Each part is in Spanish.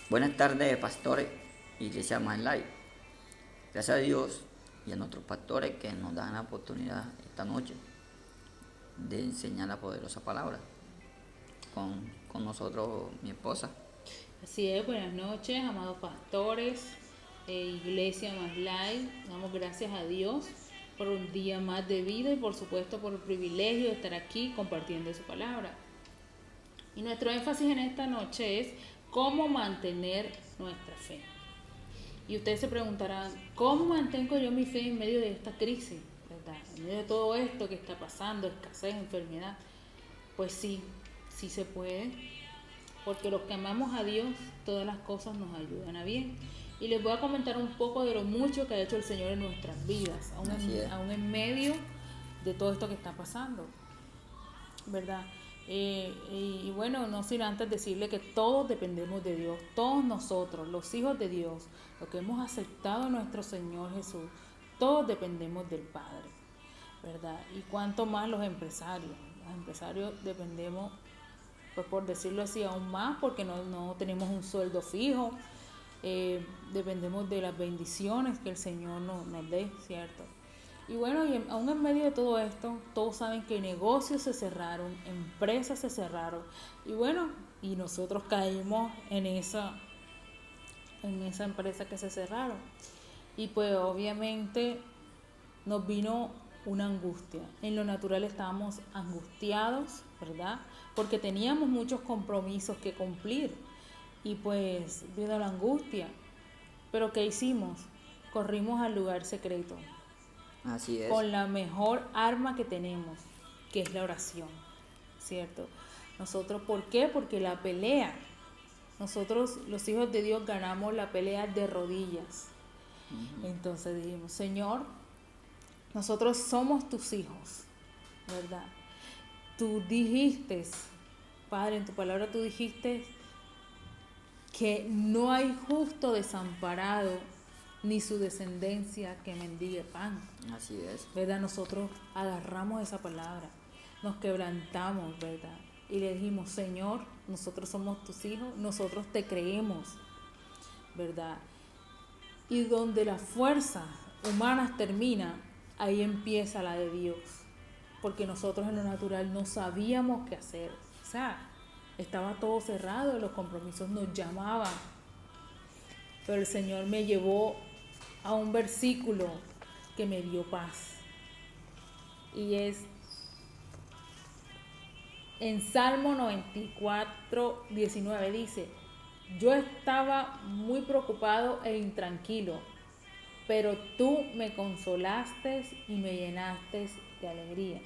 Buenas tardes, pastores, Iglesia Más Life. Gracias a Dios y a nuestros pastores que nos dan la oportunidad esta noche de enseñar la poderosa palabra. Con nosotros, mi esposa. Así es, buenas noches, amados pastores, Iglesia Más Live. Damos gracias a Dios por un día más de vida y por supuesto por el privilegio de estar aquí compartiendo su palabra. Y nuestro énfasis en esta noche es cómo mantener nuestra fe. Y ustedes se preguntarán, ¿cómo mantengo yo mi fe en medio de esta crisis? ¿Verdad? En medio de todo esto que está pasando, escasez, enfermedad. Pues sí, sí se puede, porque los que amamos a Dios, todas las cosas nos ayudan a bien. Y les voy a comentar un poco de lo mucho que ha hecho el Señor en nuestras vidas, Así es. aún en medio de todo esto que está pasando, ¿verdad? Y bueno, no sin antes decirle que todos dependemos de Dios, todos nosotros, los hijos de Dios, los que hemos aceptado a nuestro Señor Jesús, todos dependemos del Padre, ¿verdad? Y cuanto más los empresarios dependemos, pues por decirlo así, aún más, porque no tenemos un sueldo fijo, dependemos de las bendiciones que el Señor nos dé, ¿cierto? Y bueno, aún en medio de todo esto, todos saben que negocios se cerraron, empresas se cerraron, y bueno, y nosotros caímos en esa empresa que se cerraron. Y pues obviamente nos vino una angustia. En lo natural estábamos angustiados, ¿verdad? Porque teníamos muchos compromisos que cumplir. Y pues vino la angustia. Pero ¿qué hicimos? Corrimos al lugar secreto Así es. con la mejor arma que tenemos, que es la oración, ¿cierto? Nosotros, ¿por qué? Porque la pelea, nosotros los hijos de Dios ganamos la pelea de rodillas. Entonces dijimos, Señor, nosotros somos tus hijos, ¿verdad? Tú dijiste, Padre, en tu palabra tú dijiste que no hay justo desamparado ni su descendencia que mendigue pan, Así es. ¿verdad? Nosotros agarramos esa palabra, nos quebrantamos, ¿verdad? Y le dijimos, Señor, nosotros somos tus hijos, nosotros te creemos, ¿verdad? Y donde las fuerzas humanas terminan, ahí empieza la de Dios. Porque nosotros en lo natural no sabíamos qué hacer. O sea, estaba todo cerrado, los compromisos nos llamaban. Pero el Señor me llevó a un versículo que me dio paz. Y es en Salmo 94, 19 dice, yo estaba muy preocupado e intranquilo, pero tú me consolaste y me llenaste de alegría.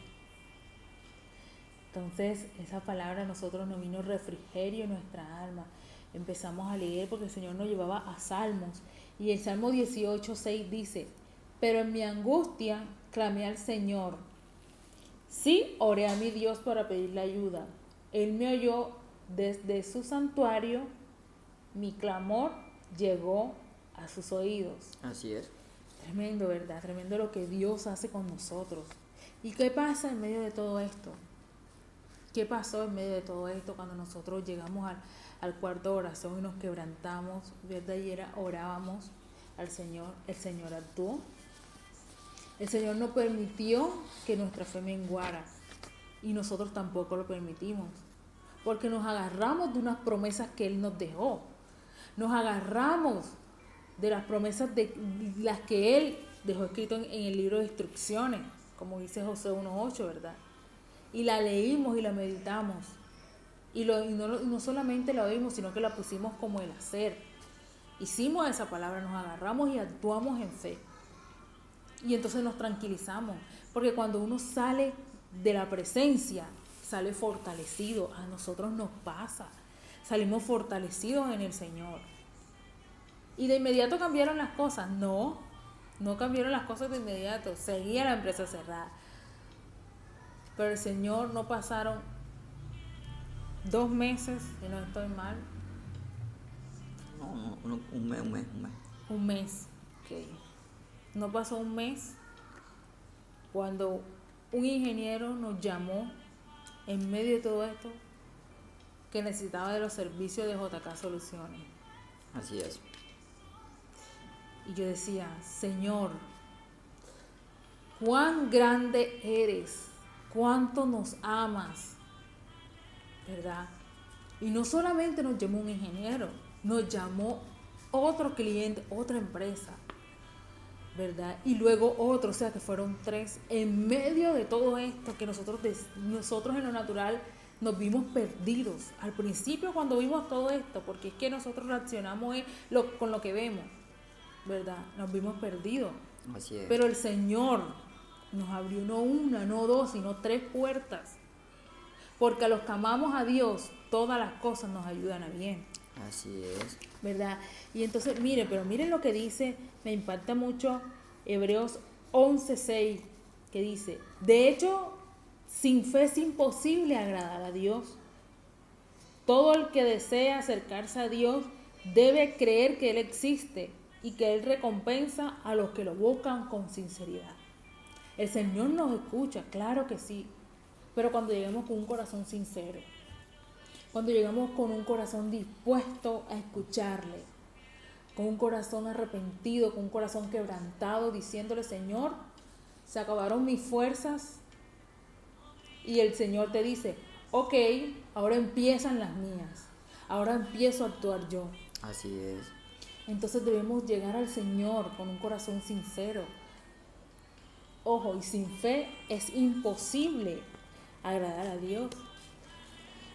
Entonces, esa palabra a nosotros nos vino refrigerio en nuestra alma. Empezamos a leer porque el Señor nos llevaba a salmos. Y el Salmo 18:6 dice, pero en mi angustia clamé al Señor. Sí, oré a mi Dios para pedirle ayuda. Él me oyó desde su santuario, mi clamor llegó a sus oídos. Así es. Tremendo, ¿verdad? Tremendo lo que Dios hace con nosotros. ¿Y qué pasa en medio de todo esto? ¿Qué pasó en medio de todo esto cuando nosotros llegamos al cuarto de oración y nos quebrantamos, ¿verdad? Y orábamos al Señor, el Señor actuó. El Señor no permitió que nuestra fe menguara y nosotros tampoco lo permitimos, porque nos agarramos de unas promesas que Él nos dejó. Nos agarramos de las promesas de las que Él dejó escrito en el libro de instrucciones, como dice Josué 1:8, ¿verdad? Y la leímos y la meditamos. Y no solamente la oímos, sino que la pusimos como el hacer. Hicimos esa palabra, nos agarramos y actuamos en fe. Y entonces nos tranquilizamos. Porque cuando uno sale de la presencia, sale fortalecido. A nosotros nos pasa. Salimos fortalecidos en el Señor. Y de inmediato cambiaron las cosas. No cambiaron las cosas de inmediato. Seguía la empresa cerrada. Pero el Señor, no pasaron 2 meses, y no estoy mal, No, un mes. un mes, okay. No pasó un mes cuando un ingeniero nos llamó en medio de todo esto que necesitaba de los servicios de JK Soluciones. Así es. Y yo decía, Señor, cuán grande eres, cuánto nos amas, ¿verdad? Y no solamente nos llamó un ingeniero, nos llamó otro cliente, otra empresa, ¿verdad? Y luego otro, o sea que fueron 3. En medio de todo esto que nosotros en lo natural nos vimos perdidos. Al principio cuando vimos todo esto, porque es que nosotros reaccionamos con lo que vemos, ¿verdad? Nos vimos perdidos. Así es. Pero el Señor nos abrió no una, no 2, sino 3 puertas. Porque a los que amamos a Dios, todas las cosas nos ayudan a bien. Así es. ¿Verdad? Y entonces, miren lo que dice, me impacta mucho Hebreos 11:6, que dice, de hecho, sin fe es imposible agradar a Dios. Todo el que desea acercarse a Dios debe creer que Él existe y que Él recompensa a los que lo buscan con sinceridad. El Señor nos escucha, claro que sí, pero cuando lleguemos con un corazón sincero, cuando llegamos con un corazón dispuesto a escucharle, con un corazón arrepentido, con un corazón quebrantado, diciéndole, Señor, se acabaron mis fuerzas. Y el Señor te dice, ok, ahora empiezan las mías, ahora empiezo a actuar yo. Así es. Entonces debemos llegar al Señor con un corazón sincero. Ojo, y sin fe es imposible agradar a Dios.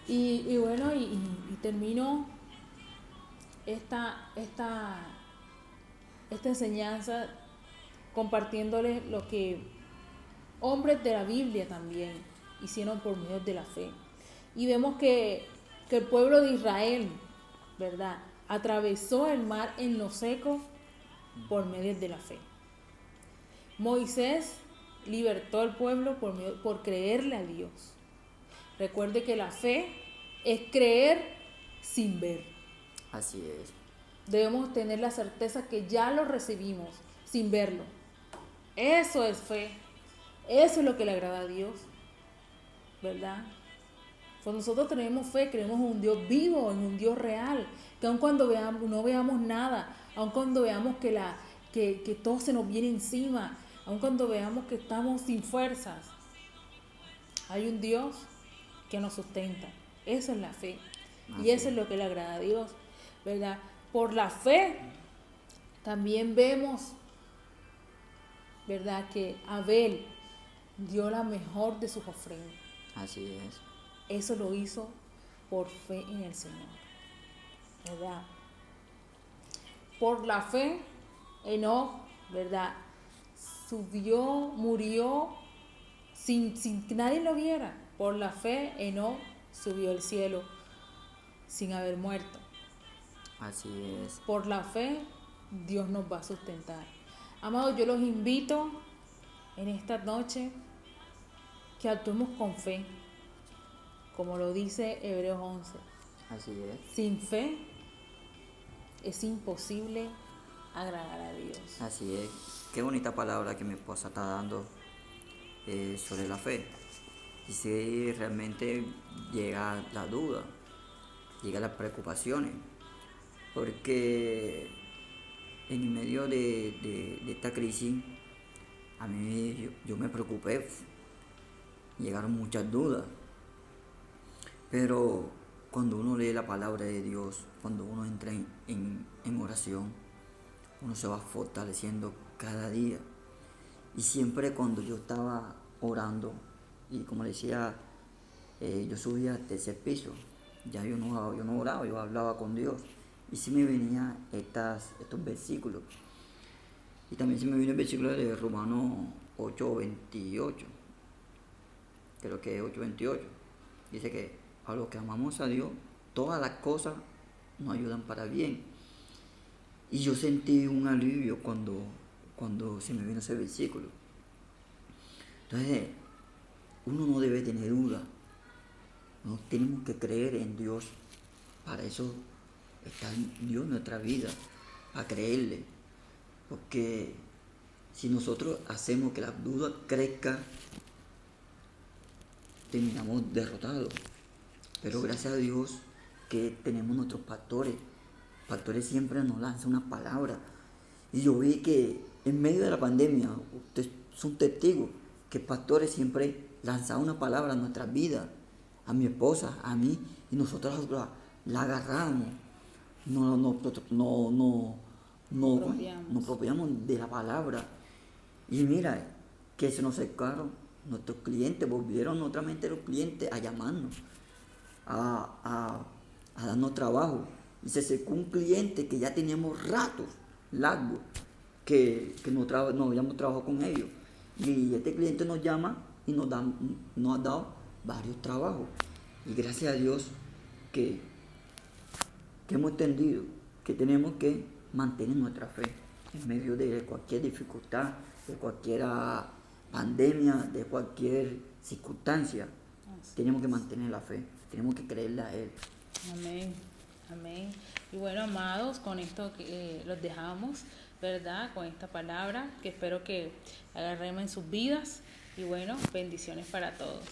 Y bueno, y termino esta enseñanza compartiéndoles lo que hombres de la Biblia también hicieron por medio de la fe. Y vemos que el pueblo de Israel, ¿verdad?, atravesó el mar en lo seco por medio de la fe. Moisés libertó al pueblo por creerle a Dios. Recuerde que la fe es creer sin ver. Así es. Debemos tener la certeza que ya lo recibimos sin verlo. Eso es fe. Eso es lo que le agrada a Dios, ¿verdad? Cuando nosotros tenemos fe, creemos en un Dios vivo, en un Dios real, que aun cuando no veamos nada, aun cuando veamos que todo se nos viene encima, aun cuando veamos que estamos sin fuerzas, hay un Dios que nos sustenta. Eso es la fe. Y eso es lo que le agrada a Dios, ¿verdad? Por la fe también vemos, ¿verdad?, que Abel dio la mejor de sus ofrendas. Así es. Eso lo hizo por fe en el Señor, ¿verdad? Por la fe, Enoc, ¿verdad?, murió sin que nadie lo viera. Por la fe, Enoc subió al cielo sin haber muerto. Así es. Por la fe, Dios nos va a sustentar. Amados, yo los invito en esta noche que actuemos con fe, como lo dice Hebreos 11. Así es. Sin fe es imposible agradar a Dios. Así es. Qué bonita palabra que mi esposa está dando sobre la fe. Y si realmente llega la duda, llega las preocupaciones, porque en medio de esta crisis, a mí yo me preocupé, llegaron muchas dudas, pero cuando uno lee la palabra de Dios, cuando uno entra en oración, uno se va fortaleciendo cada día. Y siempre cuando yo estaba orando, y como le decía, yo subía al tercer piso, ya yo no oraba, yo hablaba con Dios. Y sí me venían estos versículos. Y también se me vino el versículo de Romanos 8:28. Creo que es 8:28. Dice que a los que amamos a Dios, todas las cosas nos ayudan para bien. Y yo sentí un alivio cuando se me vino ese versículo. Entonces, uno no debe tener duda. No tenemos que creer en Dios. Para eso está Dios en nuestra vida, a creerle. Porque si nosotros hacemos que las dudas crezcan, terminamos derrotados. Pero gracias a Dios que tenemos nuestros pastores pastores siempre nos lanzan una palabra. Y yo vi que en medio de la pandemia, ustedes son testigos, que pastores siempre lanzaban una palabra a nuestras vidas, a mi esposa, a mí, y nosotros la agarramos, no, no, no, no, no, nos apropiamos de la palabra. Y mira, que se nos acercaron nuestros clientes, volvieron otra mente los clientes a llamarnos, a darnos trabajo. Y se acercó un cliente que ya teníamos ratos largos que no habíamos trabajado con ellos. Y este cliente nos llama y nos ha dado varios trabajos. Y gracias a Dios que hemos entendido que tenemos que mantener nuestra fe en medio de cualquier dificultad, de cualquier pandemia, de cualquier circunstancia. Tenemos que mantener la fe, tenemos que creerle a Él. Amén, amén. Y bueno, amados, con esto los dejamos, ¿verdad? Con esta palabra que espero que agarremos en sus vidas. Y bueno, bendiciones para todos.